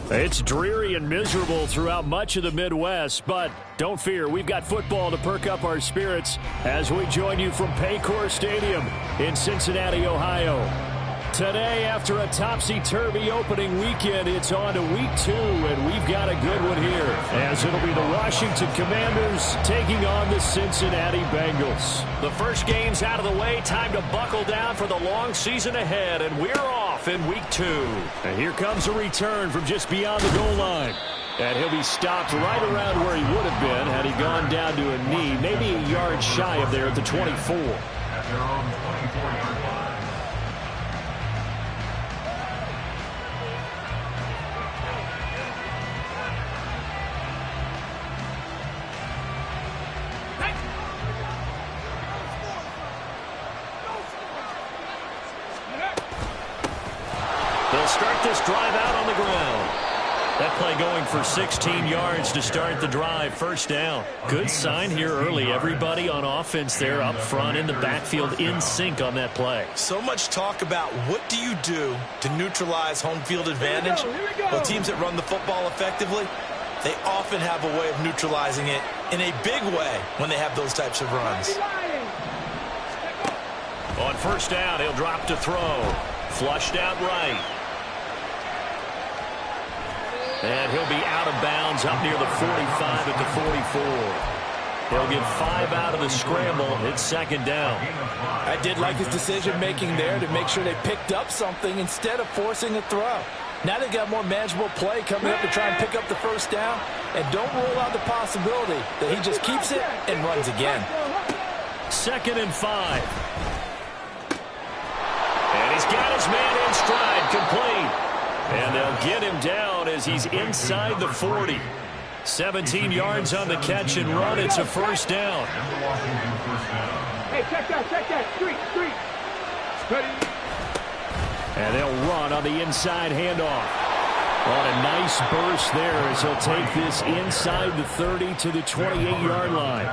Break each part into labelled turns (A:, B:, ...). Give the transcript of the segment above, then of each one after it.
A: It's dreary and miserable throughout much of the Midwest, but don't fear, we've got football to perk up our spirits as we join you from Paycor Stadium in Cincinnati, Ohio. Today, after a topsy-turvy opening weekend, it's on to week 2, and we've got a good one here, as it'll be the Washington Commanders taking on the Cincinnati Bengals. The first game's out of the way, time to buckle down for the long season ahead, and we're off in week 2. And here comes a return from just beyond the goal line. And he'll be stopped right around where he would have been had he gone down to a knee, maybe a yard shy of there at the 24.
B: At their own 24-yard line.
A: They'll start this drive out on the ground. That play going for 16 yards to start the drive. First down. Good sign here early. Everybody on offense there up front in the backfield in sync on that play.
C: So much talk about what do you do to neutralize home field advantage. Well, teams that run the football effectively, they often have a way of neutralizing it in a big way when they have those types of runs.
A: On first down, he'll drop to throw. Flushed out right. And he'll be out of bounds up near the 45 at the 44. He'll get 5 out of the scramble. It's second down.
D: I did like his decision-making there to make sure they picked up something instead of forcing a throw. Now they've got more manageable play coming up to try and pick up the first down. And don't rule out the possibility that he just keeps it and runs again.
A: 2nd and 5. And he's got his man in stride, complete. And they'll get him down as he's inside the 40. 17 yards on the catch and run. It's a first down.
E: Hey, check that. Street. Steady.
A: And they'll run on the inside handoff. On a nice burst there as he'll take this inside the 30 to the 28-yard line.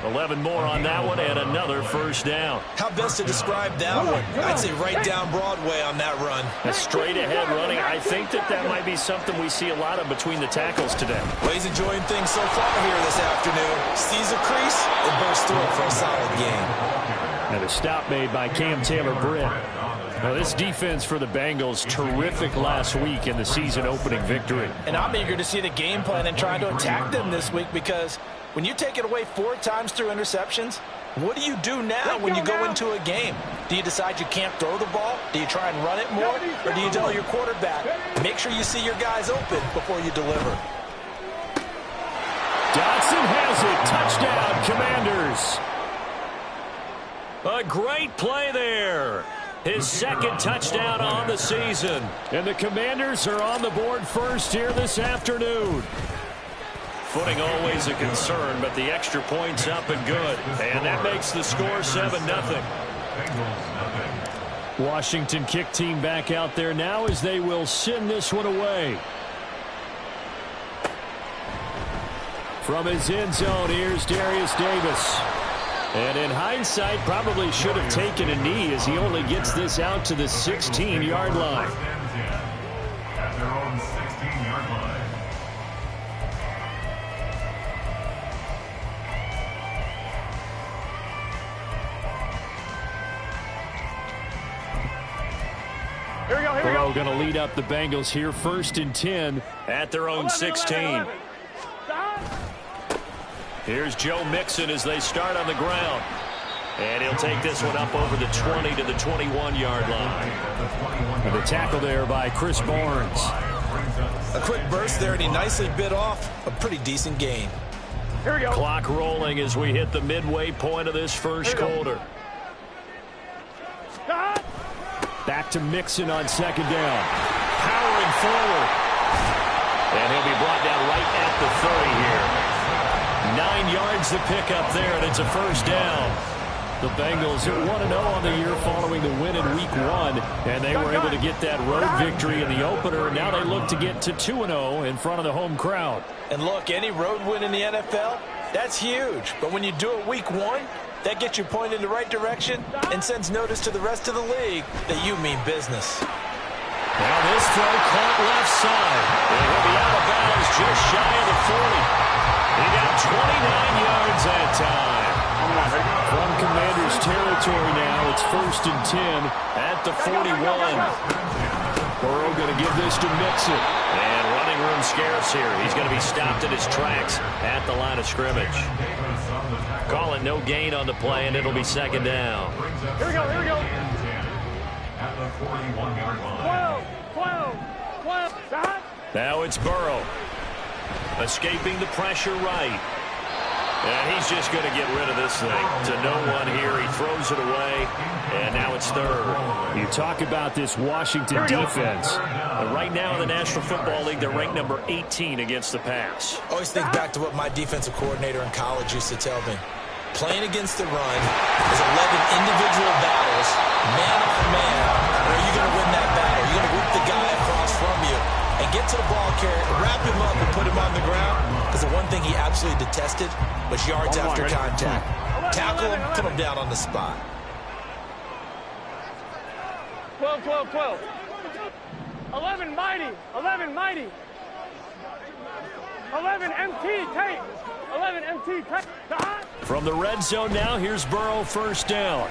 A: 11 more on that one and another first down.
C: How best to describe that one? I'd say right down Broadway on that run.
A: A straight ahead running. I think that might be something we see a lot of between the tackles today.
C: Well, he's enjoying things so far here this afternoon. Sees a crease and bursts through it for a solid game.
A: And a stop made by Cam Taylor-Britt. Now, this defense for the Bengals, terrific last week in the season-opening victory.
D: And I'm eager to see the game plan and try to attack them this week because when you take it away 4 times through interceptions, what do you do now when you go into a game? Do you decide you can't throw the ball? Do you try and run it more? Or do you tell your quarterback, make sure you see your guys open before you deliver?
A: Dotson has it. Touchdown, Commanders. A great play there. His 2nd touchdown on the season. And the Commanders are on the board first here this afternoon. Footing always a concern, but the extra point's up and good. And that makes the score 7-0. Washington kick team back out there now as they will send this one away. From his end zone, here's Darius Davis. And in hindsight, probably should have taken a knee as he only gets this out to the 16-yard line.
B: At their own 16-yard line.
E: Here we go.
A: Burrow going to lead up the Bengals here, 1st and 10 at their own 16. Here's Joe Mixon as they start on the ground. And he'll take this one up over the 20 to the 21-yard line. And the tackle there by Chris Barnes.
C: A quick burst there, and he nicely bit off a pretty decent gain.
E: Here we go.
A: Clock rolling as we hit the midway point of this first quarter. Back to Mixon on 2nd down. Powering forward. And he'll be brought down right at the 30 here. 9 yards to pick up there, and it's a first down. The Bengals are 1-0 on the year following the win in Week 1, and they were able to get that road victory in the opener. Now they look to get to 2-0 in front of the home crowd.
D: And look, any road win in the NFL, that's huge. But when you do it Week 1, that gets you pointed in the right direction and sends notice to the rest of the league that you mean business.
A: Now this This throw caught left side. And he'll be out of bounds just shy of the 40. He got 29 yards that time. From Commander's territory now, it's 1st and 10 at the 41. Burrow going to give this to Mixon. And running room scarce here. He's going to be stopped in his tracks at the line of scrimmage. Call it no gain on the play, and it'll be 2nd down.
E: Here we go, here we go.
B: At the 41-yard line.
E: 12.
A: Now it's Burrow. Escaping the pressure right. And he's just going to get rid of this thing to no one here. He throws it away, and now it's 3rd. You talk about this Washington defense. But right now in the National Football League, they're ranked number 18 against the pass.
C: Always think back to what my defensive coordinator in college used to tell me. Playing against the run is 11 individual battles, man on man. Or are you going to win that battle? You're going to whip the guy across from you and get to the ball carrier, wrap him up, and put him on the ground. Because the one thing he absolutely detested was yards after contact. Tackle him, put him down on the spot.
E: 12. 11 mighty. 11 mighty. 11 MT tape. 11 MT tape.
A: From the red zone now, here's Burrow, 1st down.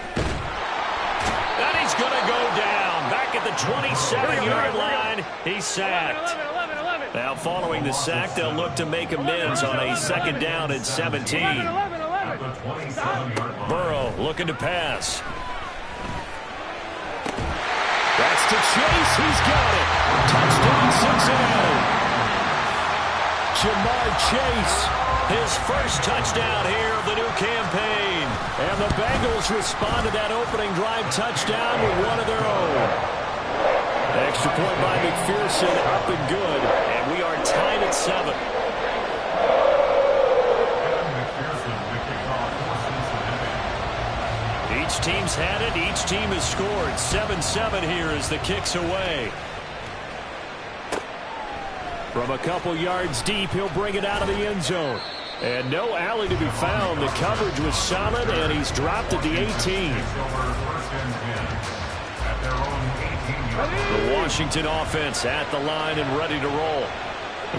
A: And he's going to go down. Back at the 27-yard line, he's sacked.
E: 11.
A: Now following the sack, they'll look to make amends on a 2nd down and 17. Burrow looking to pass. That's to Chase. He's got it. Touchdown, Cincinnati. Jamar Chase, his first touchdown here of the new campaign. And the Bengals respond to that opening drive touchdown with one of their own. Extra point by McPherson, up and good. And we are tied at 7. Each team's had it. Each team has scored. 7-7 here as the kick's away. From a couple yards deep, he'll bring it out of the end zone. And no alley to be found. The coverage was solid, and he's dropped at the 18. The Washington offense at the line and ready to roll.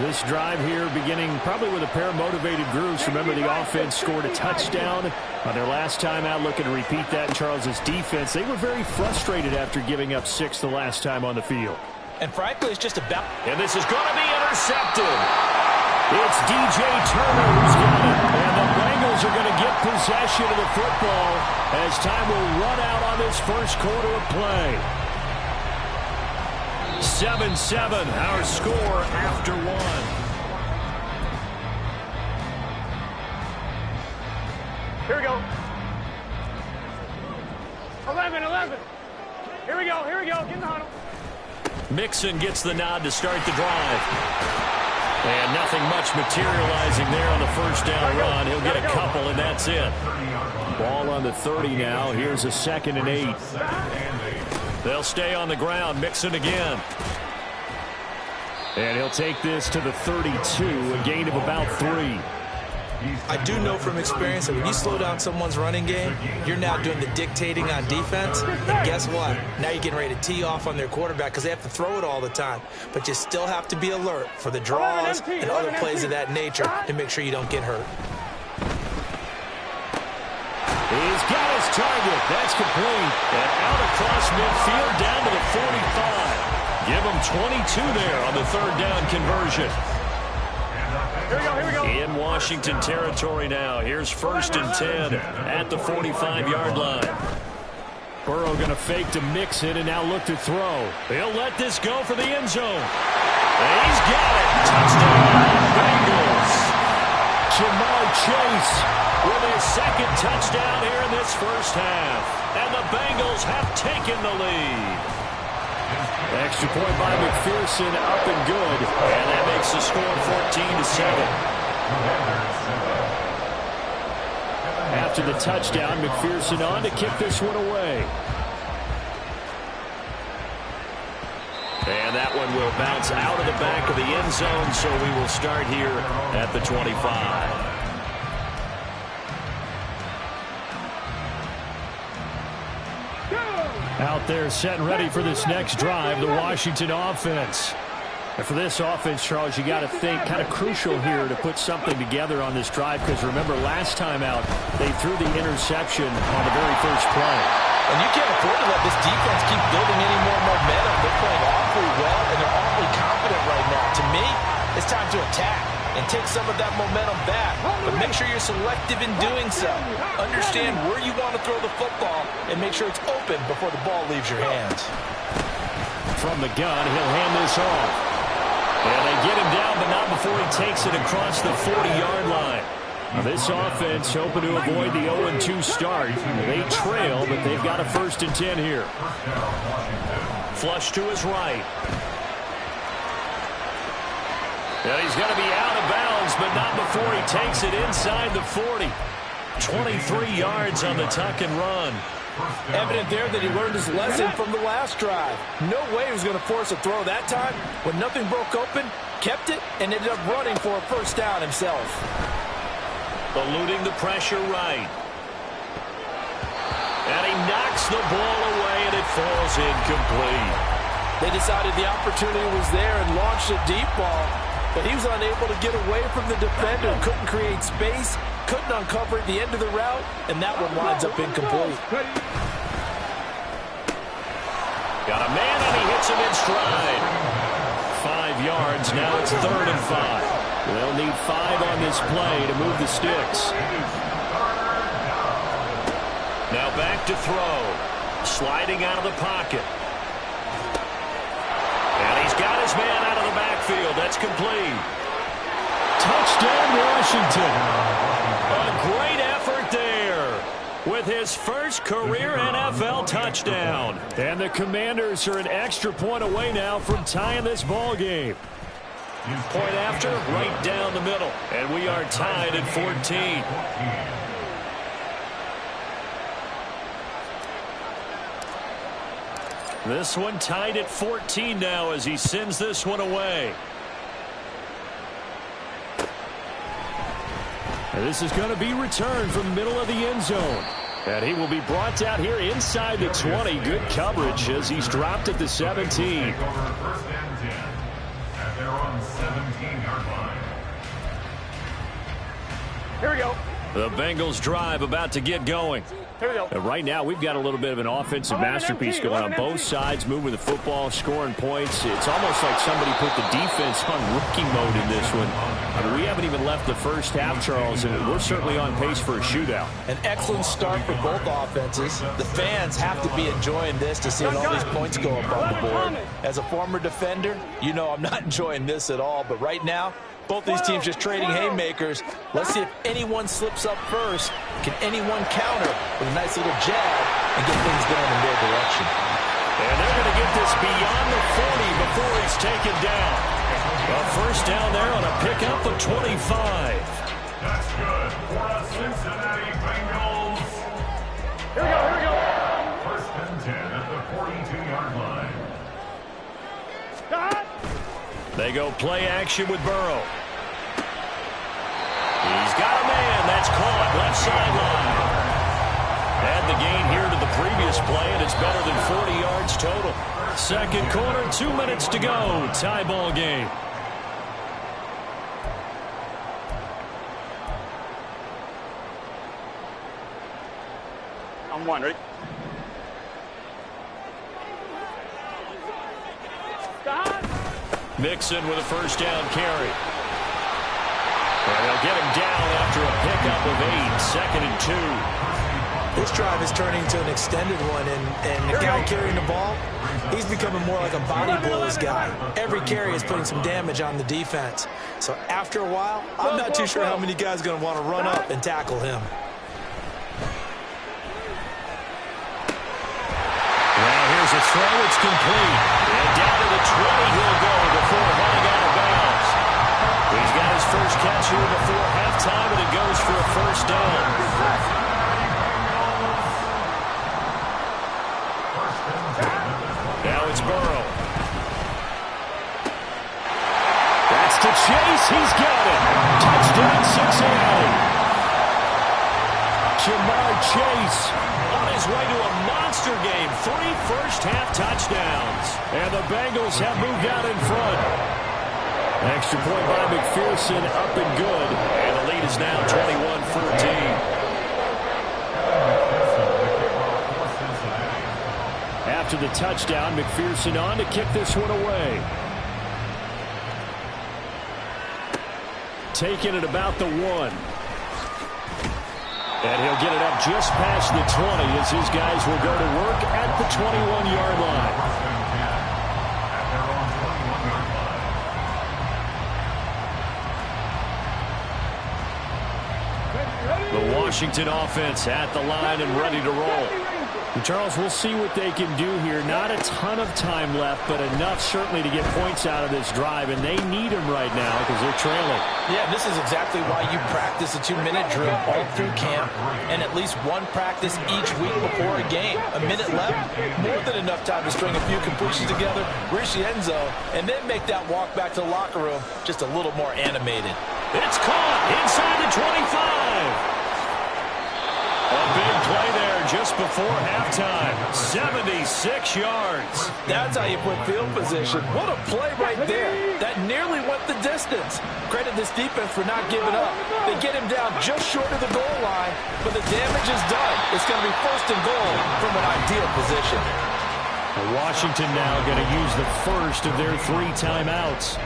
A: This drive here beginning probably with a pair of motivated groups. Remember, the offense scored a touchdown on their last time out. Looking to repeat that in Charles's defense. They were very frustrated after giving up 6 the last time on the field.
D: And frankly, it's just about...
A: And this is going to be intercepted. It's DJ Turner who's got it. And the Bengals are going to get possession of the football as time will run out on this first quarter of play. 7-7, our score after 1.
E: Here we go. 11. Here we go. Get in the huddle.
A: Mixon gets the nod to start the drive. And nothing much materializing there on the first down run. He'll get a couple, and that's it. Ball on the 30 now. Here's a 2nd and 8. They'll stay on the ground. Mixon again. And he'll take this to the 32, a gain of about 3.
C: I do know from experience that when you slow down someone's running game, you're now doing the dictating on defense. And guess what? Now you're getting ready to tee off on their quarterback because they have to throw it all the time. But you still have to be alert for the draws and other plays of that nature to make sure you don't get hurt.
A: He's got his target. That's complete. And out across midfield down to the 45. Give him 22 there on the 3rd down conversion.
E: Here we go.
A: In Washington territory now. Here's 1st and 10 at the 45-yard line. Burrow going to fake to Mixon and now look to throw. He'll let this go for the end zone. And he's got it. Touchdown, Bengals. Jamar Chase with his 2nd touchdown here in this first half. And the Bengals have taken the lead. Extra point by McPherson, up and good. And that makes the score 14-7. After the touchdown, McPherson on to kick this one away. And that one will bounce out of the back of the end zone, so we will start here at the 25. Out there set and ready for this next drive, the Washington offense. And for this offense, Charles, you got to think kind of crucial here to put something together on this drive because remember last time out they threw the interception on the very first play.
D: And you can't afford to let this defense keep building any more momentum. They're playing awfully well and they're awfully confident right now. To me, it's time to attack and take some of that momentum back. But make sure you're selective in doing so. Understand where you want to throw the football and make sure it's open before the ball leaves your hands.
A: From the gun, he'll hand this off. And they get him down, but not before he takes it across the 40-yard line. Now this offense hoping to avoid the 0-2 start. They trail, but they've got a 1st and 10 here. Flush to his right. And he's going to be out of bounds, but not before he takes it inside the 40. 23 yards on the tuck and run.
D: Evident there that he learned his lesson from the last drive. No way he was going to force a throw that time. When nothing broke open, kept it, and ended up running for a 1st down himself.
A: Eluding the pressure right. And he knocks the ball away, and it falls incomplete.
D: They decided the opportunity was there and launched a deep ball, but he was unable to get away from the defender, couldn't create space, couldn't uncover at the end of the route, and that one winds up incomplete.
A: Got a man, and he hits him in stride. 5 yards, now it's 3rd and 5. They'll need 5 on this play to move the sticks. Now back to throw. Sliding out of the pocket. And he's got his man out of the backfield. That's complete. Touchdown, Washington. A great effort there with his first career NFL touchdown. And the Commanders are an extra point away now from tying this ball game. Point after, right down the middle. And we are tied at 14. This one tied at 14 now as he sends this one away. And this is going to be returned from the middle of the end zone. And he will be brought down here inside the 20. Good coverage as he's dropped at the 17.
B: They're on 17-yard line.
E: Here we go.
A: The Bengals drive about to get going.
E: Here we go.
A: And right now, we've got a little bit of an offensive masterpiece going on both sides, moving the football, scoring points. It's almost like somebody put the defense on rookie mode in this one. I mean, we haven't even left the first half, Charles, and we're certainly on pace for a shootout.
D: An excellent start for both offenses. The fans have to be enjoying this to see all these points go up on the board. As a former defender, you know I'm not enjoying this at all, but right now, both these teams just trading haymakers. Let's see if anyone slips up first. Can anyone counter with a nice little jab and get things going in their direction?
A: And they're going to get this beyond the 40 before he's taken down. A 1st down there on a pickup of 25.
B: That's good for the Cincinnati Bengals.
E: Here we go. Here we go.
B: 1st and 10 at the 42-yard line.
E: Stop.
A: They go play action with Burrow. He's got a man. That's caught left sideline. Add the gain here to the previous play, and it's better than 40 yards total. 2nd quarter, 2 minutes to go. Tie ball game.
E: I'm one, ready? Stop.
A: Mixon with a 1st down carry. And they'll get him down after a pickup of 8. 2nd and 2.
D: This drive is turning into an extended one, and the guy carrying the ball, he's becoming more like a body blows guy. Every carry is putting some damage on the defense. So after a while, I'm not too sure how many guys are going to want to run up and tackle him.
A: Now here's a throw. It's complete. And down to the 20 he'll go before running out of bounds. He's got his first catch here before halftime, and it goes for a 1st down. Now it's Burrow. That's to Chase. He's got it. Touchdown, Cincinnati. Jamar Chase on his way to a monster game. 3 first-half touchdowns. And the Bengals have moved out in front. Extra point by McPherson, up and good. And the lead is now 21-14. After the touchdown, McPherson on to kick this one away. Taking it about the 1. And he'll get it up just past the 20 as his guys will go to work at the 21-yard line. The Washington offense at the line and ready to roll. And Charles, we'll see what they can do here. Not a ton of time left, but enough certainly to get points out of this drive, and they need them right now because they're trailing.
D: Yeah, this is exactly why you practice a 2-minute drill all through camp and at least one practice each week before a game. A minute left, more than enough time to string a few completions together, reach the end zone, and then make that walk back to the locker room just a little more animated.
A: It's caught inside the 25. A big play there just before halftime. 76 yards.
D: That's how you put field position. What a play right there. That nearly went the distance. Credit this defense for not giving up. They get him down just short of the goal line, but the damage is done. It's going to be 1st and goal from an ideal position.
A: Washington now going to use the first of their 3 timeouts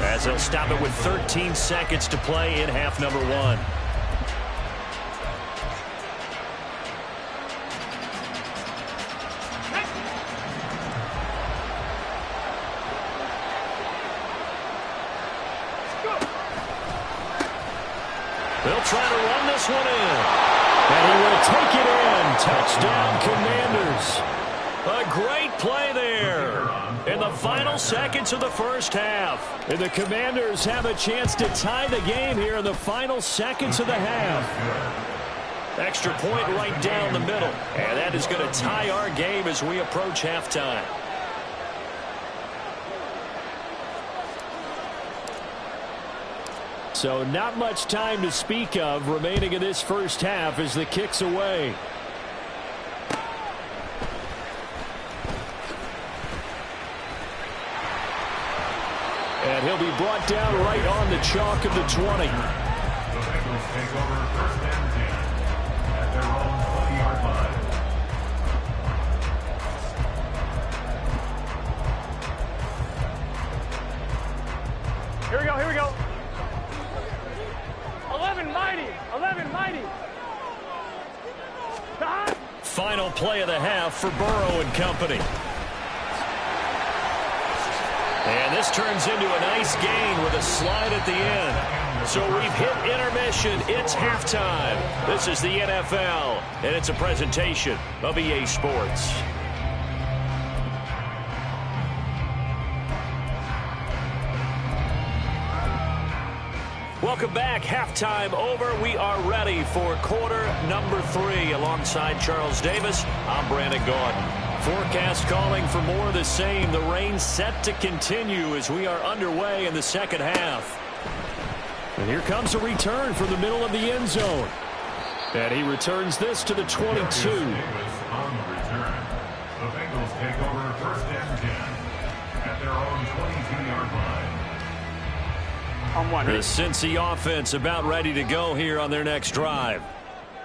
A: as they'll stop it with 13 seconds to play in half number 1. They'll try to run this one in. And he will take it in. Touchdown, Commanders. A great play there in the final seconds of the first half. And the Commanders have a chance to tie the game here in the final seconds of the half. Extra point right down the middle. And that is going to tie our game as we approach halftime. So not much time to speak of remaining in this first half as the kick's away. And he'll be brought down right on the chalk of the 20.
B: The Bengals take over 1st and 10 at their own 20-yard line.
E: Here we go, here we go. 11 mighty, 11 mighty.
A: Final play of the half for Burrow and company. And this turns into a nice gain with a slide at the end. So we've hit intermission. It's halftime. This is the NFL, and it's a presentation of EA Sports. Welcome back. Halftime over. We are ready for quarter number 3. Alongside Charles Davis, I'm Brandon Gordon. Forecast calling for more of the same. The rain set to continue as we are underway in the second half. And here comes a return from the middle of the end zone. And he returns this to the 22.
B: On the return, the Bengals take over 1st and 10 at their own 22-yard line.
A: The Cincy offense about ready to go here on their next drive.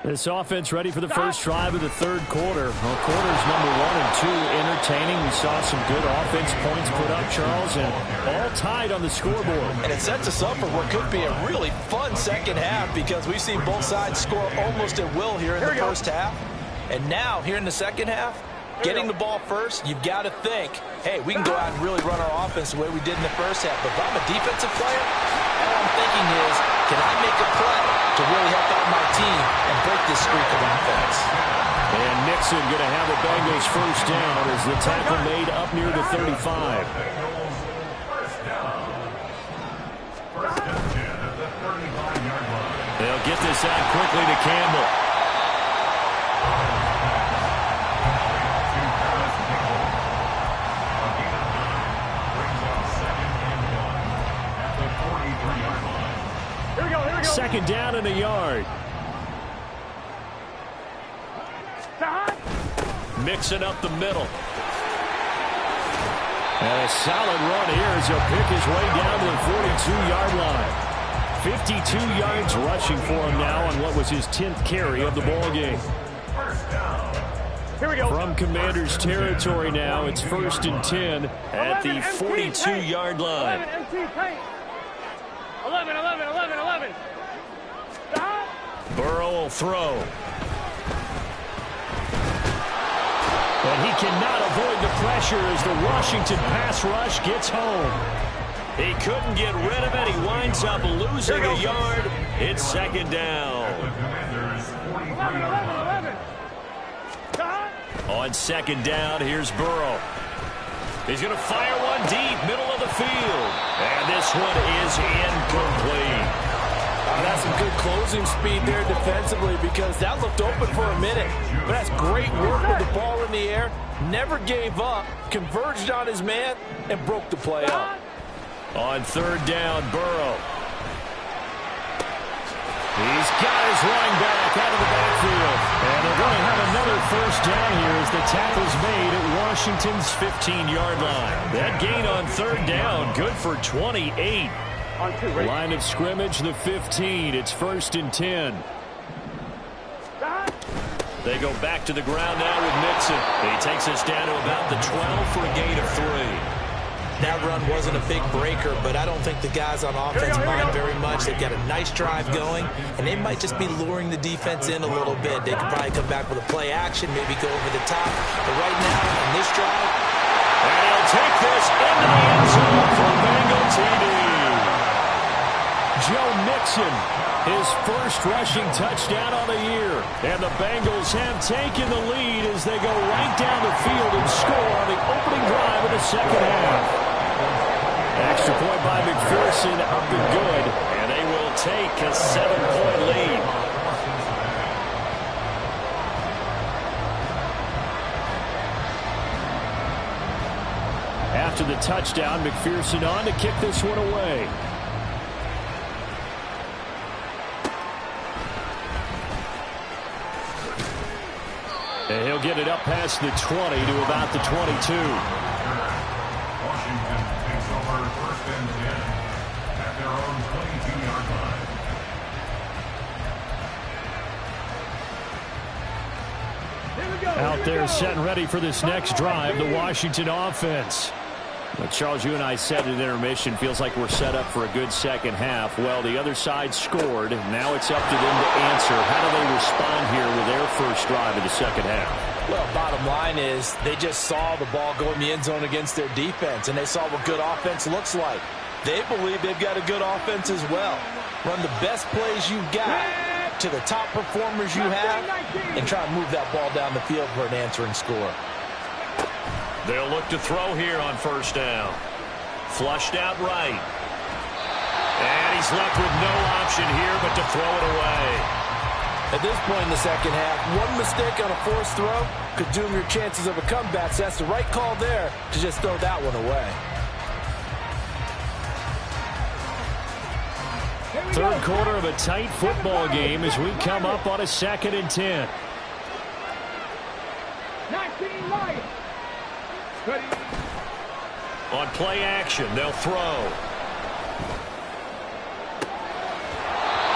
A: This offense ready for the first drive of the 3rd quarter. Well, quarters number 1 and 2 entertaining. We saw some good offense points put up, Charles, and all tied on the scoreboard.
D: And it sets us up for what could be a really fun second half because we've seen both sides score almost at will here in the first half. And now, here in the second half, getting the ball first, you've got to think, hey, we can go out and really run our offense the way we did in the first half. But if I'm a defensive player, all I'm thinking is, can I make a play to really help out my team and break this streak of offense?
A: And Nixon going to have a Bengals first down as the tackle made up near the 35.
B: First down. 1st and 10 at the 35-yard line.
A: They'll get this out quickly to Campbell.
E: Here we go, here we go.
A: Second down and a yard. mixing up the middle. And a solid run here as he'll pick his way down to the 42-yard line. 52 yards rushing for him now on what was his 10th carry of the ball game.
E: Here we go.
A: From Commanders territory now, it's 1st and 10 at the 42-yard line.
E: 11, MT, paint. 11, 11, 11, 11. Stop.
A: Burrow will throw. But he cannot avoid the pressure as the Washington pass rush gets home. He couldn't get rid of it. He winds up losing a yard. It's 2nd down.
E: 11, 11, 11. Stop.
A: On 2nd down, here's Burrow. He's going to fire one deep, middle of the field. And this one is incomplete.
D: That's some good closing speed there defensively because that looked open for a minute. But that's great work with the ball in the air. Never gave up, converged on his man, and broke the play up.
A: On 3rd down, Burrow. He's got his running back out of the backfield. And they're going to have another 1st down here as the tackle's made at Washington's 15-yard line. That gain on 3rd down, good for 28. Line of scrimmage, the 15. It's 1st and 10. They go back to the ground now with Mixon. He takes us down to about the 12 for a gain of 3.
D: That run wasn't a big breaker, but I don't think the guys on offense mind very much. They've got a nice drive going, and they might just be luring the defense in a little bit. They could probably come back with a play action, maybe go over the top. But right now, in this drive,
A: and he'll take this into the end zone for Bengal TD. Joe Mixon, his first rushing touchdown on the year. And the Bengals have taken the lead as they go right down the field and score on the opening drive of the 2nd half. Extra point by McPherson, up and good. And they will take a 7-point lead. After the touchdown, McPherson on to kick this one away. And he'll get it up past the 20 to about the 22.
B: Washington takes over 1st and 10 at their own 22-yard line.
A: Out there set and ready for this next drive, the Washington offense. But Charles, you and I said at intermission, feels like we're set up for a good 2nd half. Well, the other side scored. Now it's up to them to answer. How do they respond here with their first drive of the 2nd half?
D: well, bottom line is they just saw the ball go in the end zone against their defense, and they saw what good offense looks like. They believe they've got a good offense as well. Run the best plays you've got to the top performers you have and try to move that ball down the field for an answering score.
A: They'll look to throw here on 1st down. Flushed out right. And he's left with no option here but to throw it away.
D: At this point in the 2nd half, one mistake on a forced throw could doom your chances of a comeback. So that's the right call there to just throw that one away.
A: Third quarter of a tight football game as we come up on a 2nd and 10.
E: 19 Lions.
A: On play action, they'll throw.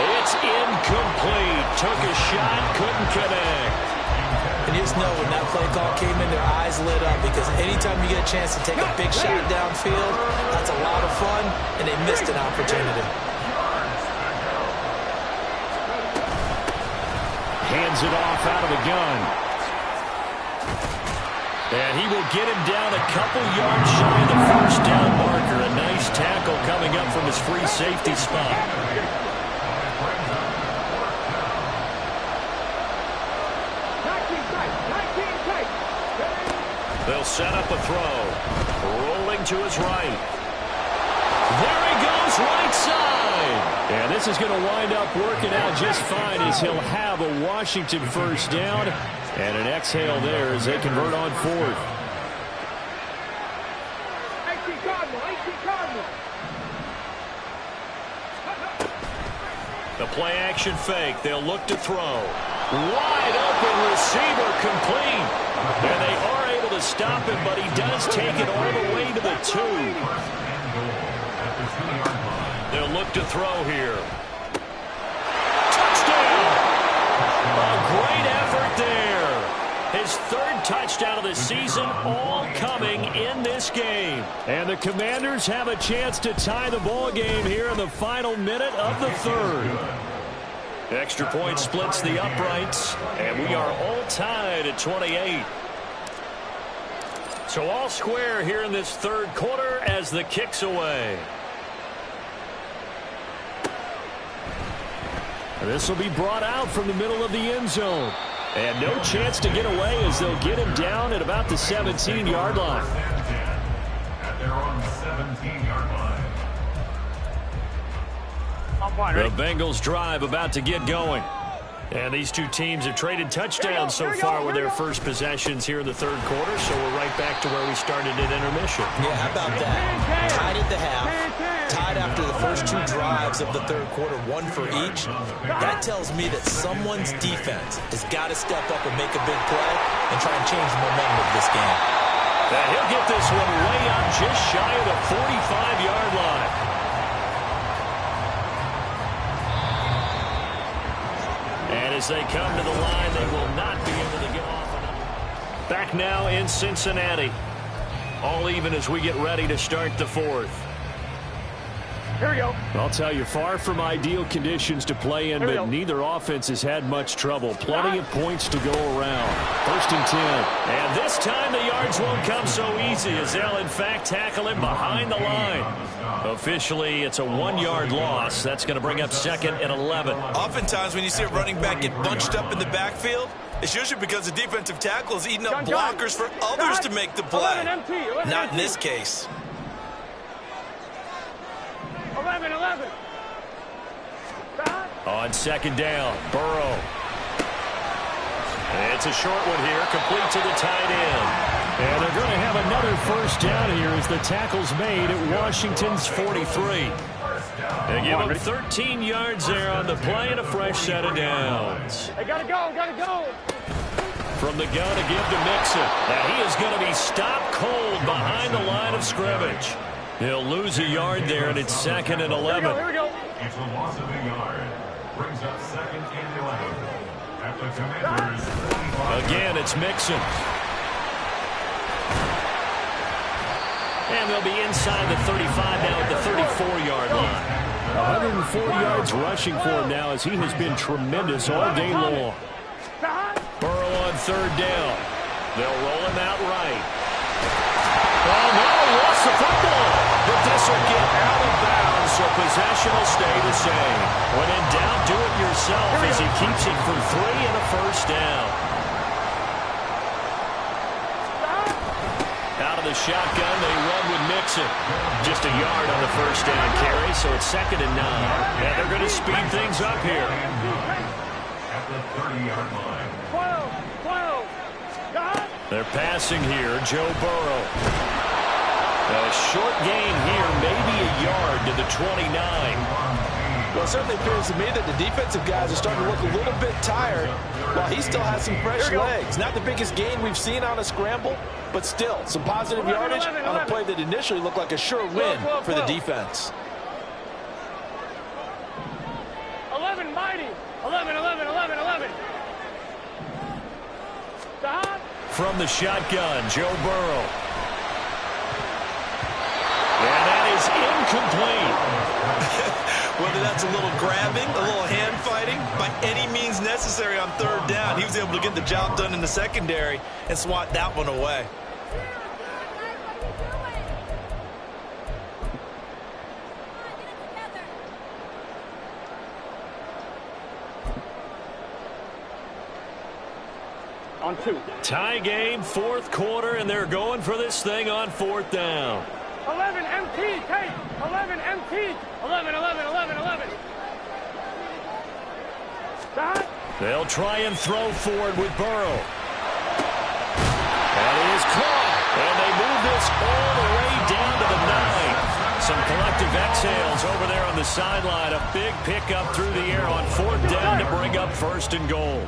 A: It's incomplete. Took a shot, couldn't connect.
D: And you just know when that play call came in, their eyes lit up, because anytime you get a chance to take a big shot downfield, that's a lot of fun, and they missed an opportunity.
A: Hands it off out of the gun. And he will get him down a couple yards shy of the 1st down marker. A nice tackle coming up from his free safety spot. They'll set up a throw. Rolling to his right. There he goes, right side. And this is going to wind up working out just fine as he'll have a Washington 1st down. And an exhale there as they convert on 4th.
E: 18 Cardinal, 18 Cardinal.
A: The play action fake. They'll look to throw. Wide open receiver complete. And they are able to stop him, but he does take it all the way to the 2. They'll look to throw here. Touchdown! A great effort there. His 3rd touchdown of the season, all coming in this game. And the Commanders have a chance to tie the ball game here in the final minute of the 3rd. Extra point splits the uprights, and we are all tied at 28. So all square here in this 3rd quarter as the kick's away. This will be brought out from the middle of the end zone. And no chance to get away as they'll get him down at about the 17-yard line.
B: At their own 17-yard line.
A: The Bengals drive about to get going. And these two teams have traded touchdowns so far with their first possessions here in the 3rd quarter, so we're right back to where we started at intermission.
C: Yeah, how about that? Tied at the half, tied after the first 2 drives of the 3rd quarter, 1 for each. That tells me that someone's defense has got to step up and make a big play and try and change the momentum of this game.
A: And he'll get this one way up just shy of the 45-yard line. And as they come to the line, they will not be able to get off. Back now in Cincinnati. All even as we get ready to start the 4th.
E: Here we go.
A: I'll tell you, far from ideal conditions to play in, but neither offense has had much trouble. Plenty of points to go around. 1st and 10. And this time the yards won't come so easy as they'll, in fact, tackle him behind the line. Officially, it's a 1-yard loss. That's going to bring up 2nd and 11.
C: Oftentimes when you see a running back get bunched up in the backfield, it's usually because the defensive tackle is eating up blockers for others to make the play. Not in this case.
E: 11.
A: On 2nd down, Burrow. It's a short one here, complete to the tight end. And they're going to have another 1st down here as the tackle's made at Washington's 43. They give him 13 yards there on the play and a fresh set of downs.
E: Hey, gotta go.
A: From the gun to give to Mixon. Now he is going to be stopped cold behind the line of scrimmage. He'll lose a yard there, and it's 2nd and 11.
E: Here we go.
B: It's a loss of a yard. Brings up 2nd and 11. At the Commanders' 25.
A: Again, it's Mixon. And they'll be inside the 35 now at the 34-yard line. 104 yards rushing for him now as he has been tremendous all day long. Burrow on 3rd down. They'll roll him out right. Oh, no, lost the football. But this will get out of bounds, so possession will stay the same. When in doubt, do it yourself as he keeps it for 3 and a 1st down. Out of the shotgun, they run with Mixon. Just a yard on the 1st down carry, so it's 2nd and 9. And they're going to speed things up here.
B: At the 30-yard line.
E: 12.
A: They're passing here, Joe Burrow. A short gain here, maybe a yard to the 29.
D: Well, it certainly appears to me that the defensive guys are starting to look a little bit tired while he still has some fresh legs. Not the biggest gain we've seen on a scramble, but still some positive yardage on a play that initially looked like a sure win for the defense.
E: 11, mighty. 11.
A: From the shotgun, Joe Burrow. And that is incomplete.
C: Whether that's a little grabbing, a little hand fighting, by any means necessary on 3rd down, he was able to get the job done in the secondary and swat that one away.
E: On 2.
A: Tie game, 4th quarter, and they're going for this thing on 4th down.
E: 11 MT, take. 11 MT. 11. Stop.
A: They'll try and throw forward with Burrow. And it is caught. And they move this all the way down to the 9. Some collective exhales over there on the sideline. A big pickup through the air on 4th down to bring up 1st and goal.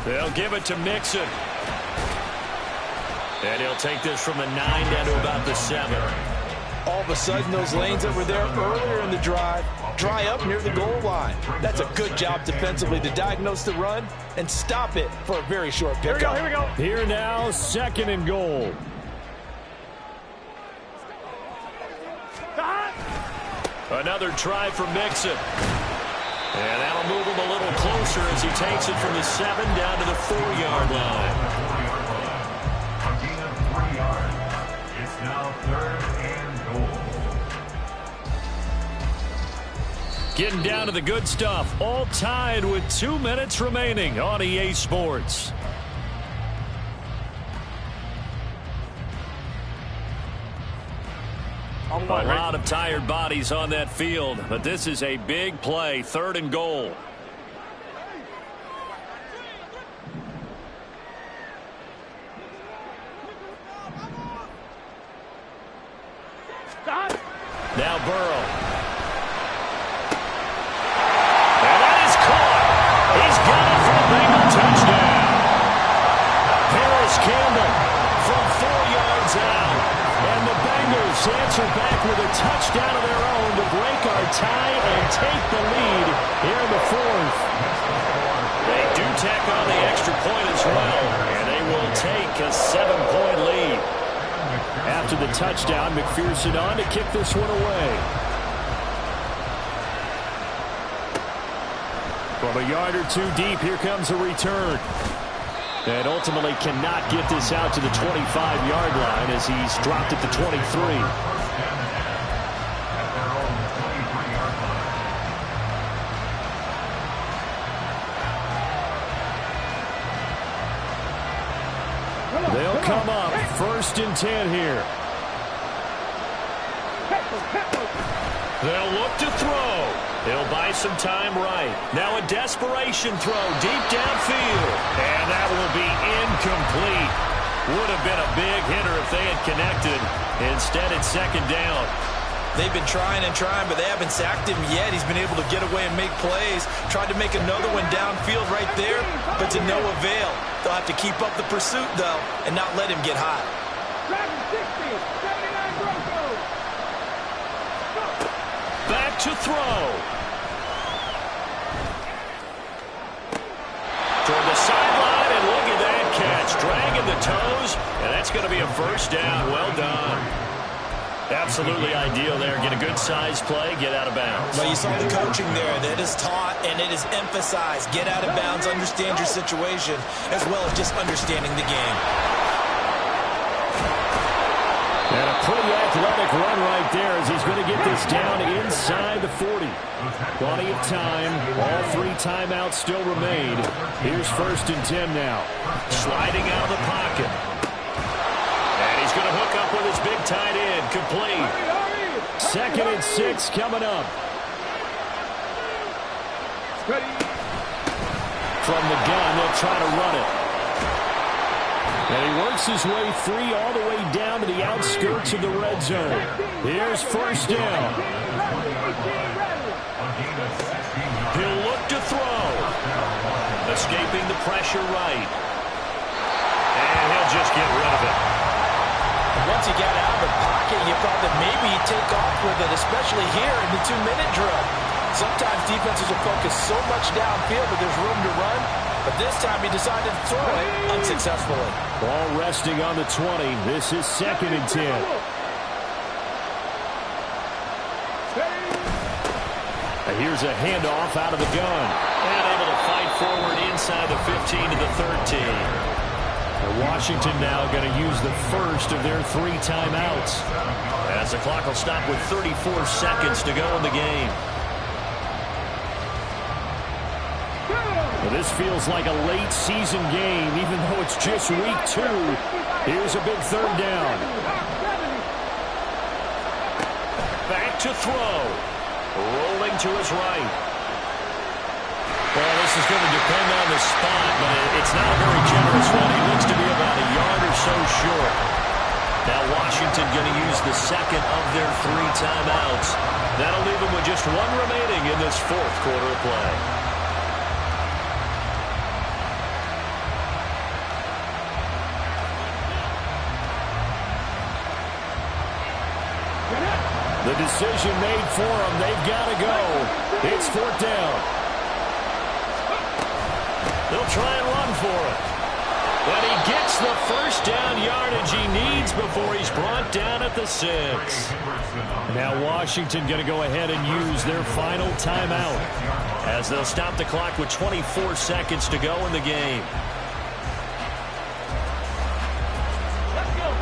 A: They'll give it to Mixon. And he'll take this from the 9 down to about the 7.
D: All of a sudden, those lanes that were there earlier in the drive dry up near the goal line. That's a good job defensively to diagnose the run and stop it for a very short pickup.
E: Here we go.
A: Here now, 2nd and goal. Another try for Mixon. And that'll move him a little closer as he takes it from the 7 down to the 4-yard line.
B: A gain of 3 yards. It's now 3rd and goal.
A: Getting down to the good stuff. All tied with 2 minutes remaining on EA Sports. A lot of tired bodies on that field, but this is a big play. 3rd and goal. Now Burrow. And that is caught. He's got it for a Bengal touchdown. Harris Campbell from 4 yards out. And the Bengals answer back with a touchdown of their own to break our tie and take the lead here in the 4th. They do tack on the extra point as well, and they will take a 7-point lead. After the touchdown, McPherson on to kick this one away. From a yard or 2 deep, here comes a return. And ultimately cannot get this out to the 25-yard line as he's dropped at the 23. They'll come up 1st and 10 here. They'll look to throw. He'll buy some time right. Now a desperation throw deep downfield. And that will be incomplete. Would have been a big hitter if they had connected. Instead, it's 2nd down.
D: They've been trying and trying, but they haven't sacked him yet. He's been able to get away and make plays. Tried to make another one downfield right there, but to no avail. They'll have to keep up the pursuit, though, and not let him get hot.
A: Back to throw. Toward the sideline, and look at that catch. Dragging the toes, and that's going to be a 1st down. Well done. Absolutely ideal there. Get a good size play, get out of bounds.
D: Well, you saw the coaching there. That is taught and it is emphasized. Get out of bounds, understand your situation, as well as just understanding the game.
A: And a pretty athletic run right there as he's going to get this down inside the 40. Plenty of time. All 3 timeouts still remain. Here's 1st and 10 now. Sliding out of the pocket. And he's going to hook up with his big tight end. Complete. 2nd and 6 coming up. From the gun, they'll try to run it. And he works his way free all the way down to the outskirts of the red zone. Here's 1st down. He'll look to throw. Escaping the pressure right. And he'll just get rid of it.
D: Once he got out of the pocket, you thought that maybe he'd take off with it, especially here in the 2-minute drill. Sometimes defenses will focus so much downfield that there's room to run. But this time he decided to throw it unsuccessfully.
A: Ball resting on the 20. This is 2nd and 10. And here's a handoff out of the gun. And able to fight forward inside the 15 to the 13. And Washington now going to use the first of their 3 timeouts. As the clock will stop with 34 seconds to go in the game. Well, this feels like a late season game, even though it's just week 2. Here's a big 3rd down. Back to throw. Rolling to his right. Well, this is going to depend on the spot, but it's not a very generous one. He looks to be about a yard or so short. Now Washington going to use the 2nd of their 3 timeouts. That'll leave them with just 1 remaining in this 4th quarter of play. The decision made for them. They've got to go. It's 4th down. They'll try and run for it. But he gets the first down yardage he needs before he's brought down at the 6. Now Washington going to go ahead and use their final timeout as they'll stop the clock with 24 seconds to go in the game.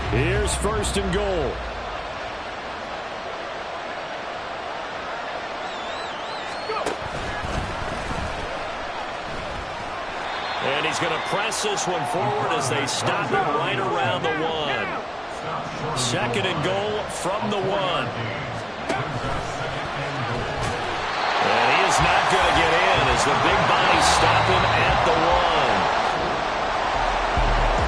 A: Here's 1st and goal. And he's going to press this one forward as they stop him right around the 1. 2nd and goal from the 1. And he is not going to get in as the big bodies stop him at the 1.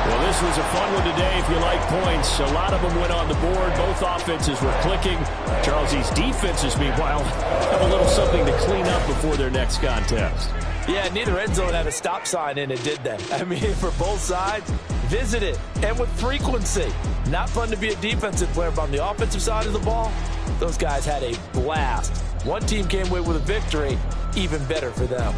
A: Well, this was a fun one today if you like points. A lot of them went on the board. Both offenses were clicking. Charles, these defenses, meanwhile, have a little something to clean up before their next contest.
D: Yeah, neither end zone had a stop sign in it, did they? I mean, for both sides, visit it, and with frequency. Not fun to be a defensive player, but on the offensive side of the ball, those guys had a blast. One team came away with a victory, even better for them.